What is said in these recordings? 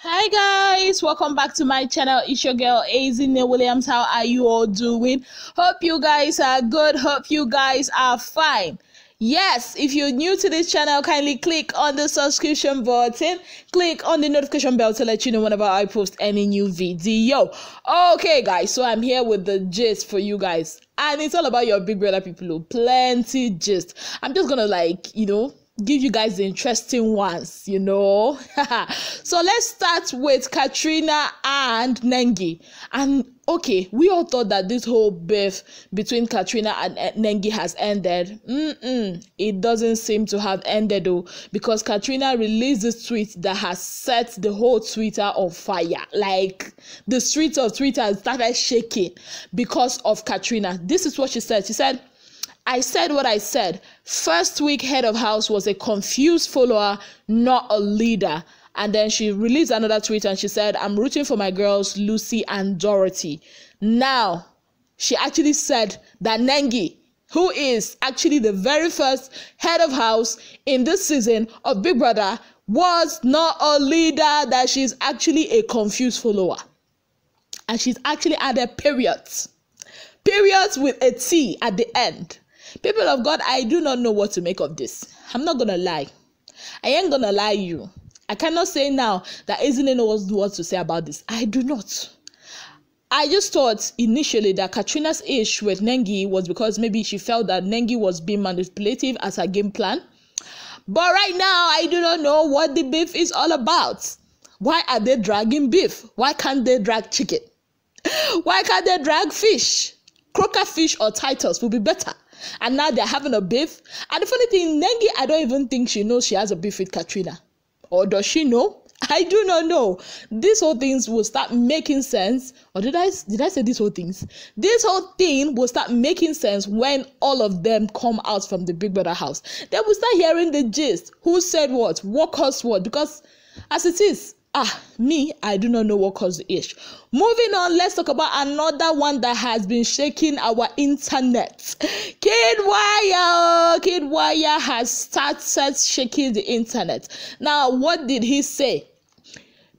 Hi guys, welcome back to my channel. It's your girl Azine Williams. How are you all doing? Hope you guys are good. Hope you guys are fine. Yes, if you're new to this channel, kindly click on the subscription button, click on the notification bell to let you know whenever I post any new video. Okay guys, so I'm here with the gist for you guys, and it's all about your big brother people. Plenty gist. I'm just gonna give you guys the interesting ones, So let's start with Katrina and Nengi. And okay, we all thought that this whole beef between Katrina and Nengi has ended. It doesn't seem to have ended though, because Katrina released this tweet that has set the whole Twitter on fire. Like, the streets of Twitter started shaking because of Katrina. This is what she said. She said, "I said what I said. First week head of house was a confused follower, not a leader." And then she released another tweet and she said, "I'm rooting for my girls, Lucy and Dorothy." Now, she actually said that Nengi, who is actually the very first head of house in this season of Big Brother, was not a leader, that she's actually a confused follower. And she's actually added periods. Periods with a T at the end. People of God, I do not know what to make of this. I'm not going to lie. I ain't going to lie you. I cannot say now that Azine knows what to say about this. I do not. I just thought initially that Katrina's issue with Nengi was because maybe she felt that Nengi was being manipulative as her game plan. But right now, I do not know what the beef is all about. Why are they dragging beef? Why can't they drag chicken? Why can't they drag fish? Croaker fish or Titus would be better. And now they're having a beef. And the funny thing, Nengi, I don't even think she knows she has a beef with Katrina. Or does she know? I do not know. These whole things will start making sense. Or did I say these whole things? This whole thing will start making sense when all of them come out from the Big Brother house. They will start hearing the gist. Who said what? What caused what? Because as it is, I do not know what caused the issue. Moving on, let's talk about another one that has been shaking our internet. Kiddwaya has started shaking the internet. Now, what did he say?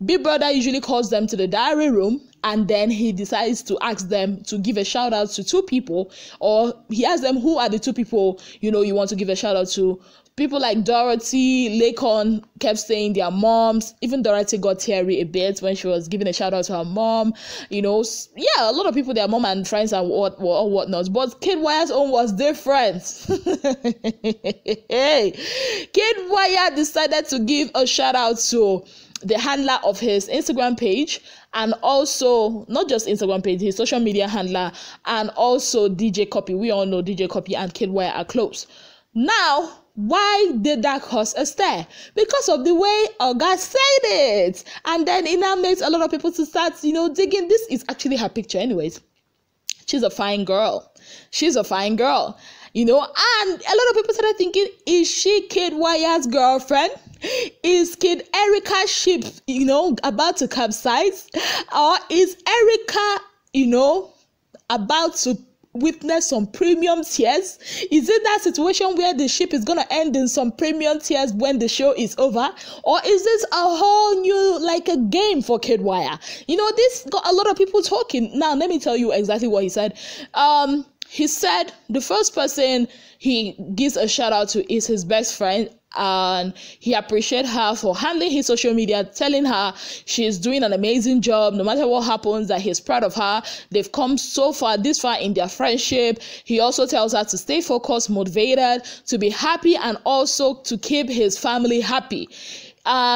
Big Brother usually calls them to the diary room, and then he decides to ask them to give a shout out to two people, or he asks them who are the two people you want to give a shout out to. People like Dorothy, Lakon kept saying their moms. Even Dorothy got teary a bit when she was giving a shout out to her mom. A lot of people, their mom and friends and whatnot. But Kiddwaya's own was different. Kiddwaya decided to give a shout out to the handler of his Instagram page, and also not just Instagram page, his social media handler, and also DJ Copy. We all know DJ Copy and Kiddwaya are close. Now, why did that cause a stir? Because of the way Oga said it. And then it now makes a lot of people to start, digging. This is actually her picture anyways. She's a fine girl. And a lot of people started thinking, is she Kiddwaya's girlfriend? Is Kid Erica's ship, about to capsize? Or is Erica, about to witness some premium tears? Is it that situation where the ship is gonna end in some premium tears when the show is over? Or is this a whole new, like a game for Kiddwaya? This got a lot of people talking. Now, let me tell you exactly what he said. He said the first person he gives a shout out to is his best friend, and he appreciates her for handling his social media, telling her she's doing an amazing job. No matter what happens, that he's proud of her. They've come this far in their friendship. He also tells her to stay focused, motivated, to be happy, and also to keep his family happy.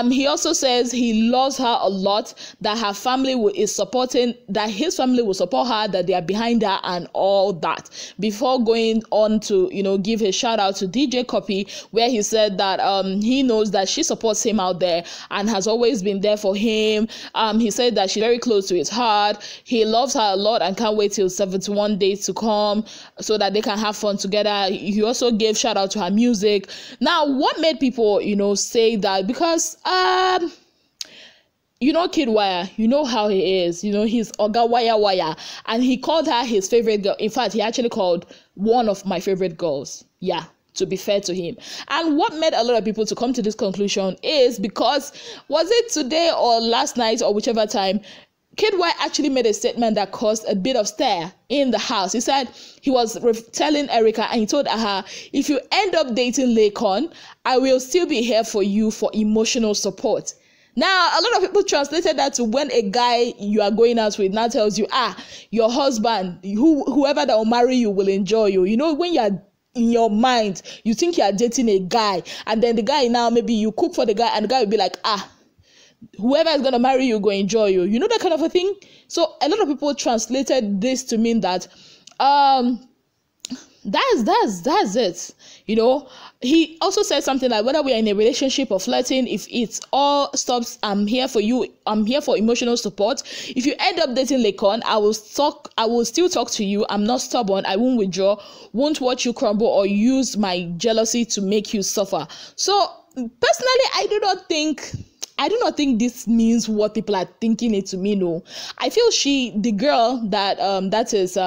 He also says he loves her a lot, that her family is supporting, that his family will support her, that they are behind her and all that. Before going on to, give his shout out to DJ Copy, where he said that he knows that she supports him out there and has always been there for him. He said that she's very close to his heart. He loves her a lot and can't wait till 71 days to come so that they can have fun together. He also gave shout out to her music. Now, what made people, say that? Because Kiddwaya, you know how he is. He's Oga Waya, and he called her his favorite girl. In fact, he actually called one of my favorite girls. Yeah, to be fair to him. And what made a lot of people to come to this conclusion is because, was it today or last night or whichever time, Kiddwaya actually made a statement that caused a bit of stir in the house. He said he was telling Erica, and he told her, if you end up dating Laycon, I will still be here for you for emotional support. Now, a lot of people translated that to when a guy you are going out with now tells you, your husband, whoever that will marry you will enjoy you. You know, when you are in your mind, you think you are dating a guy, and then the guy now, maybe you cook for the guy, and the guy will be like, whoever is going to marry you, go enjoy you. You know, that kind of a thing. So a lot of people translated this to mean that, that's it. You know, he also said something like, whether we are in a relationship or flirting, if it all stops, I'm here for you. I'm here for emotional support. If you end up dating Laycon, I will still talk to you. I'm not stubborn. I won't withdraw, won't watch you crumble or use my jealousy to make you suffer. So personally, I do not think this means what people are thinking it to mean. No, I feel the girl that is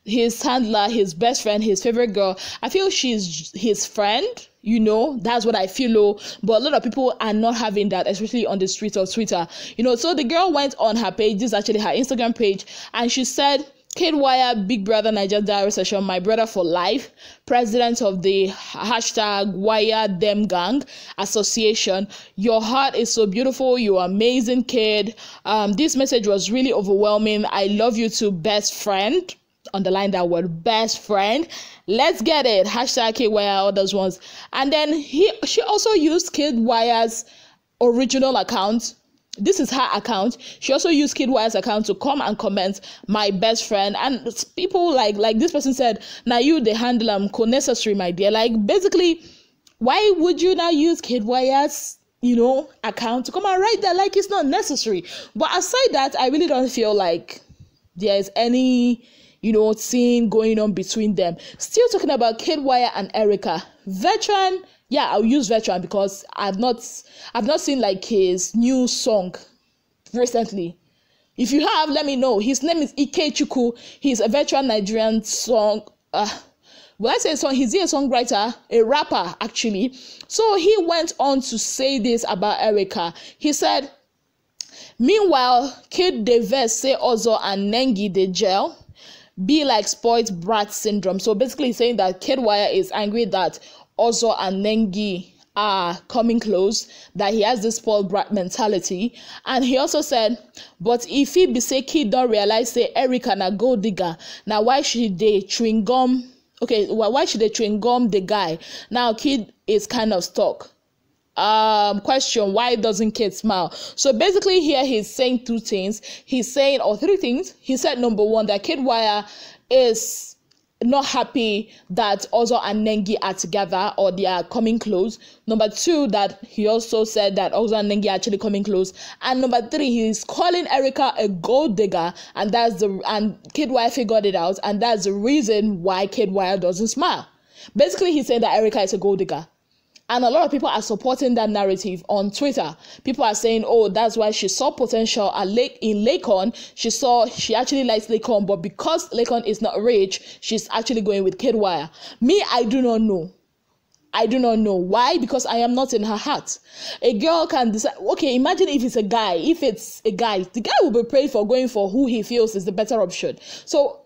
his handler, his best friend, his favorite girl, I feel she's his friend. You know, that's what I feel. But a lot of people are not having that, especially on the streets of Twitter. You know, so the girl went on her page. This is actually her Instagram page, and she said, Kiddwaya, Big Brother Naija Diary Session, my brother for life, president of the #Wire Them Gang Association. Your heart is so beautiful. You're amazing, kid. This message was really overwhelming. I love you too, best friend. Underline that word, best friend. Let's get it. #Kiddwaya, all those ones. And then she also used Kiddwaya's original account. This is her account. She also used Kiddwaya's account to come and comment, my best friend. And people like this person said, now you the handle necessary, my dear. Like, basically, why would you now use Kiddwaya's, account to come and write that? Like, it's not necessary. But aside that, I really don't feel like there's any, scene going on between them. Still talking about Kiddwaya and Erica. Vetran, yeah, I'll use Vetran because I've not seen like his new song recently. If you have, let me know. His name is Ikechukwu. He's a veteran Nigerian song. When I say song, he's a songwriter, a rapper actually. So he went on to say this about Erica. He said, meanwhile, Kid Deves say Ozo and Nengi de jail be like spoiled brat syndrome. So basically saying that Kiddwaya is angry that Ozo and Nengi are coming close, that he has this spoiled brat mentality. And he also said, but if he be say Kid don't realize say Erica na gold digger, now why should they chewing gum? Okay, well, why should they chewing gum the guy? Now Kid is kind of stuck. Question, why doesn't Kid smile? So basically here he's saying two things. He's saying, or three things. He said, number one, that Kiddwaya is not happy that Ozo and Nengi are together or they are coming close. Number two, that he also said that Ozo and Nengi are actually coming close. And number three, he's calling Erica a gold digger, and Kiddwaya figured it out, and that's the reason why Kiddwaya doesn't smile. Basically, he said that Erica is a gold digger. And a lot of people are supporting that narrative on Twitter. People are saying, oh, that's why she saw potential in Laycon. She actually likes Laycon, but because Laycon is not rich, she's actually going with Kiddwaya. Me, I do not know. I do not know. Why? Because I am not in her heart. A girl can decide, okay, imagine if it's a guy. If it's a guy, the guy will be prayed for going for who he feels is the better option. So,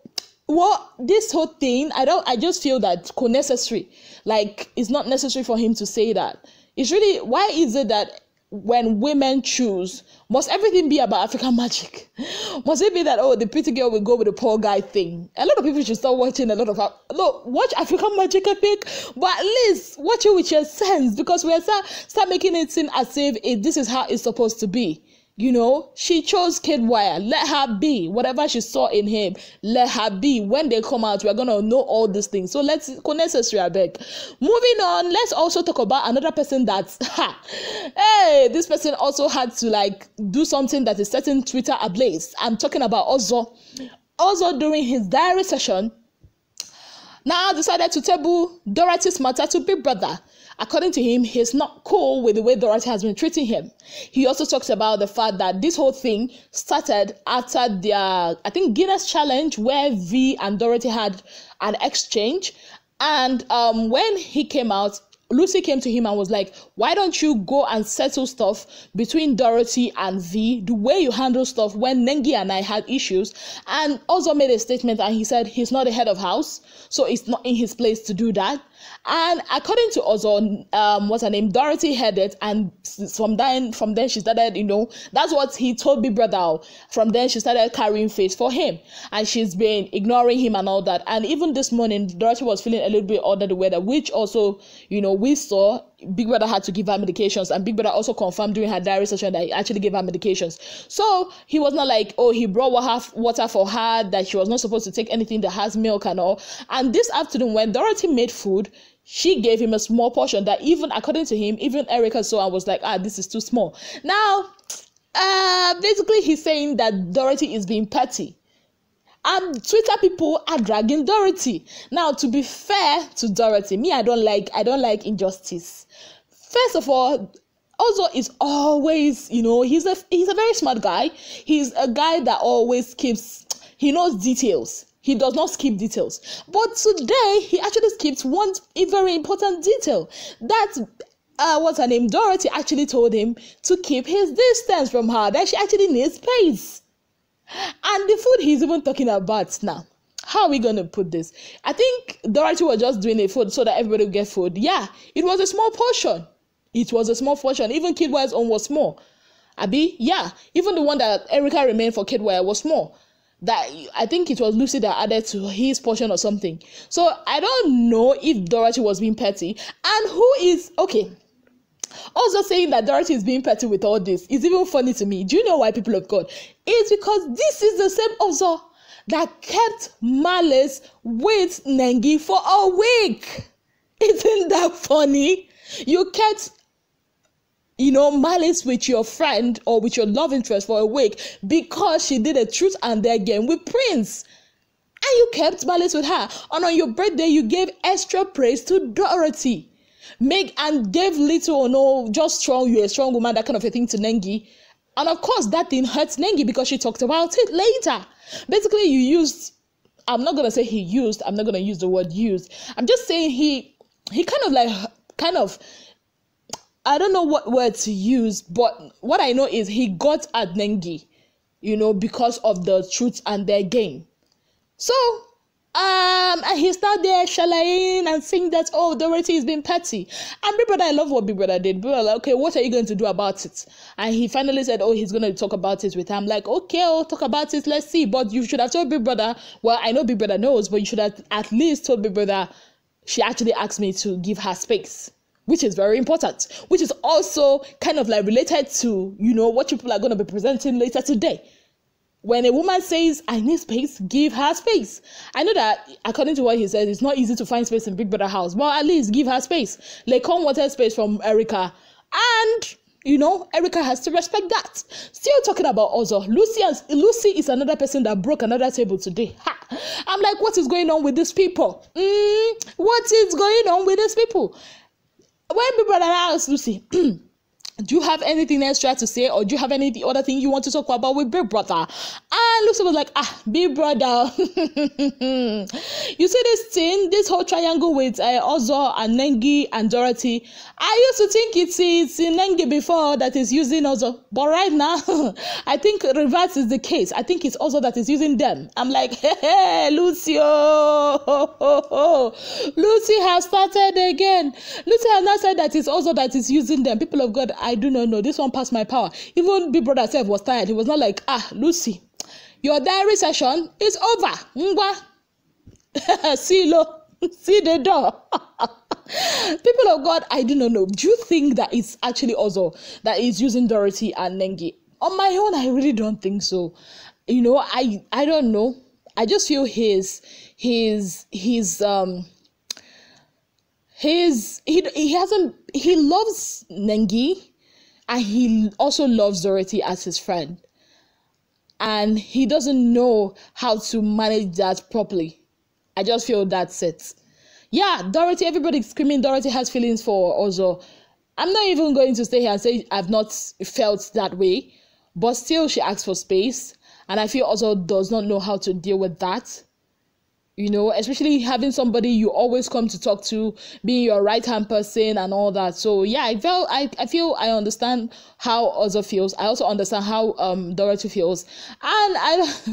this whole thing, I just feel that necessary. Like, it's not necessary for him to say that. It's really, why is it that when women choose, must everything be about African magic? Must it be that, oh, the pretty girl will go with the poor guy thing? A lot of people should start watching watch African magic, I think, but at least watch it with your sense, because we start making it seem as if this is how it's supposed to be. She chose Kiddwaya. Let her be. Whatever she saw in him, let her be. When they come out, we're going to know all these things. So let's necessary, I beg. Moving on, let's also talk about another person that's, this person also had to do something that is setting Twitter ablaze. I'm talking about Ozo. Ozo, during his diary session, now decided to table Dorothy's matter to Big Brother. According to him, he's not cool with the way Dorothy has been treating him. He also talks about the fact that this whole thing started after their, I think, Guinness challenge, where V and Dorothy had an exchange. And when he came out, Lucy came to him and was like, why don't you go and settle stuff between Dorothy and V, the way you handle stuff when Nengi and I had issues? And also made a statement, and he said he's not the head of house, so it's not in his place to do that. And according to Ozo, what's her name, Dorothy heard it, and from then she started, that's what he told Big Brother. From then she started carrying face for him, and she's been ignoring him and all that. And even this morning, Dorothy was feeling a little bit under the weather, which also, we saw Big Brother had to give her medications, and Big Brother also confirmed during her diary session that he actually gave her medications. So he was not like, oh, he brought water for her, that she was not supposed to take anything that has milk and all. And this afternoon, when Dorothy made food, she gave him a small portion that, even according to him, even Erica saw and was like, this is too small. Now, basically he's saying that Dorothy is being petty. And Twitter people are dragging Dorothy. Now, to be fair to Dorothy, I don't like injustice. First of all, Ozo is always, he's a very smart guy. He's a guy that always he knows details. He does not skip details. But today, he actually skipped one very important detail. That, what's her name, Dorothy actually told him to keep his distance from her, that she actually needs space. And the food he's even talking about now. How are we going to put this? I think Dorothy was just doing a food so that everybody would get food. Yeah, it was a small portion. It was a small portion. Even Kiddwaya's own was small. Abi, yeah, even the one that Erica remained for Kiddwaya was small. That I think it was Lucy that added to his portion or something. So I don't know if Dorothy was being petty. And who is, okay, also saying that Dorothy is being petty with all this is even funny to me. Do you know why, people of God? It's because this is the same Ozo that kept malice with Nengi for a week. Isn't that funny? You kept malice with your friend or with your love interest for a week because she did a truth and dare game with Prince. And you kept malice with her. And on your birthday, you gave extra praise to Dorothy. And gave little or no, just strong, you're a strong woman, that kind of a thing to Nengi. And of course, that thing hurts Nengi because she talked about it later. Basically, you used, I'm not going to say he used, I'm not going to use the word used. I'm just saying he kind of, I don't know what word to use, but what I know is he got at Nengi, because of the truth and their game. So, and he's not there shalaying and saying that, oh, Dorothy is being petty. And Big Brother, I love what Big Brother did. Big Brother, like, okay, what are you going to do about it? And he finally said, oh, he's going to talk about it with her. I'm like, okay, I'll talk about it, let's see. But you should have told Big Brother, well, I know Big Brother knows, but you should have at least told Big Brother, she actually asked me to give her space, which is very important, which is also kind of like related to, what people are going to be presenting later today. When a woman says, I need space, give her space. I know that, according to what he said, it's not easy to find space in Big Brother house, but at least give her space. Lekon wanted space from Erica, and, Erica has to respect that. Still talking about Ozo, Lucy is another person that broke another table today. Ha! I'm like, what is going on with these people? What is going on with these people? When Big Brother asked Lucy, do you have anything extra to say, or do you have any other thing you want to talk about with Big Brother? And Lucy was like, Big Brother, you see this whole triangle with Ozo and Nengi and Dorothy. I used to think it's Nengi before that is using Ozo, but right now, I think reverse is the case. I think it's Ozo that is using them. I'm like, hey, Lucy, Lucy has started again. Lucy has now said that it's Ozo that is using them. People of God, I do not know. This one passed my power. Even Big Brother self was tired. He was not like, Lucy, your diary session is over. See the door. People of God, I do not know. Do you think that it's actually Ozo that is using Dorothy and Nengi? On my own, I really don't think so. I don't know. I just feel he loves Nengi, and he also loves Dorothy as his friend. And he doesn't know how to manage that properly. I just feel that's it. Yeah, Dorothy, everybody's screaming Dorothy has feelings for Ozo. I'm not even going to stay here and say I've not felt that way. But still, she asks for space. And I feel Ozo does not know how to deal with that. you know, especially having somebody you always come to talk to, being your right hand person and all that. So yeah, I feel I understand how Ozo feels. I also understand how Dorothy feels, and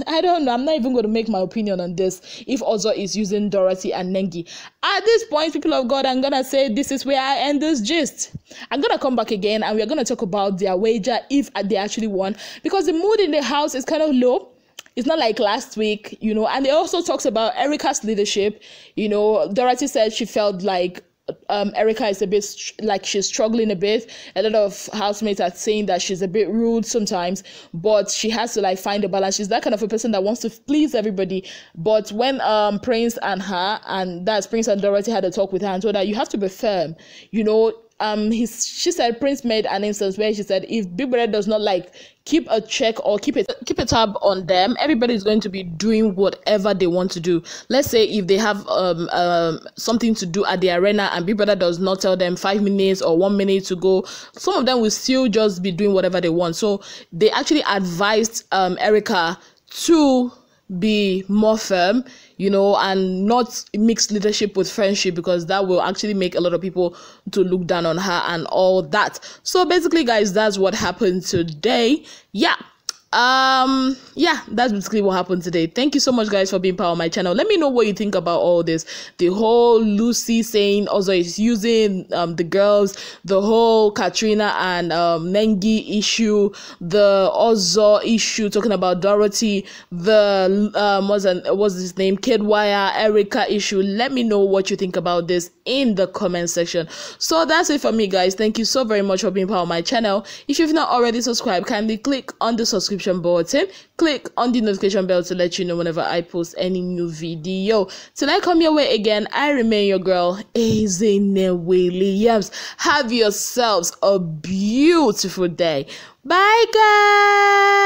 I don't know, I'm not even going to make my opinion on this if Ozo is using Dorothy and Nengi. At this point, people of God, I'm gonna say this is where I end this gist. I'm gonna come back again and we're gonna talk about their wager if they actually won, because the mood in the house is kind of low. It's not like last week, you know, and it also talks about Erica's leadership. You know, Dorothy said she felt like Erica is a bit like she's struggling a bit. A lot of housemates are saying that she's a bit rude sometimes, but she has to like find a balance. She's that kind of a person that wants to please everybody. But when Prince and her, and that's Prince and Dorothy, had a talk with her and told her you have to be firm, you know. She said Prince made an instance where she said if Big Brother does not like keep a check or keep a tab on them, everybody is going to be doing whatever they want to do. Let's say if they have something to do at the arena and Big Brother does not tell them 5 minutes or 1 minute to go, some of them will still just be doing whatever they want. So they actually advised Erica to be more firm, you know, and not mix leadership with friendship, because that will actually make a lot of people to look down on her and all that. So basically, guys, that's what happened today. Yeah, that's basically what happened today. Thank you so much, guys, for being part of my channel. Let me know what you think about all this. The whole Lucy saying also is using the girls, the whole Katrina and Nengi issue, the Ozo issue talking about Dorothy, the what's his name, Kiddwaya, Erica issue. Let me know what you think about this in the comment section. So that's it for me, guys. Thank you so very much for being part of my channel. If you've not already subscribed, kindly click on the subscription button, click on the notification bell to let you know whenever I post any new video. Till I come your way again, I remain your girl, Ezine Williams. Have yourselves a beautiful day. Bye, guys.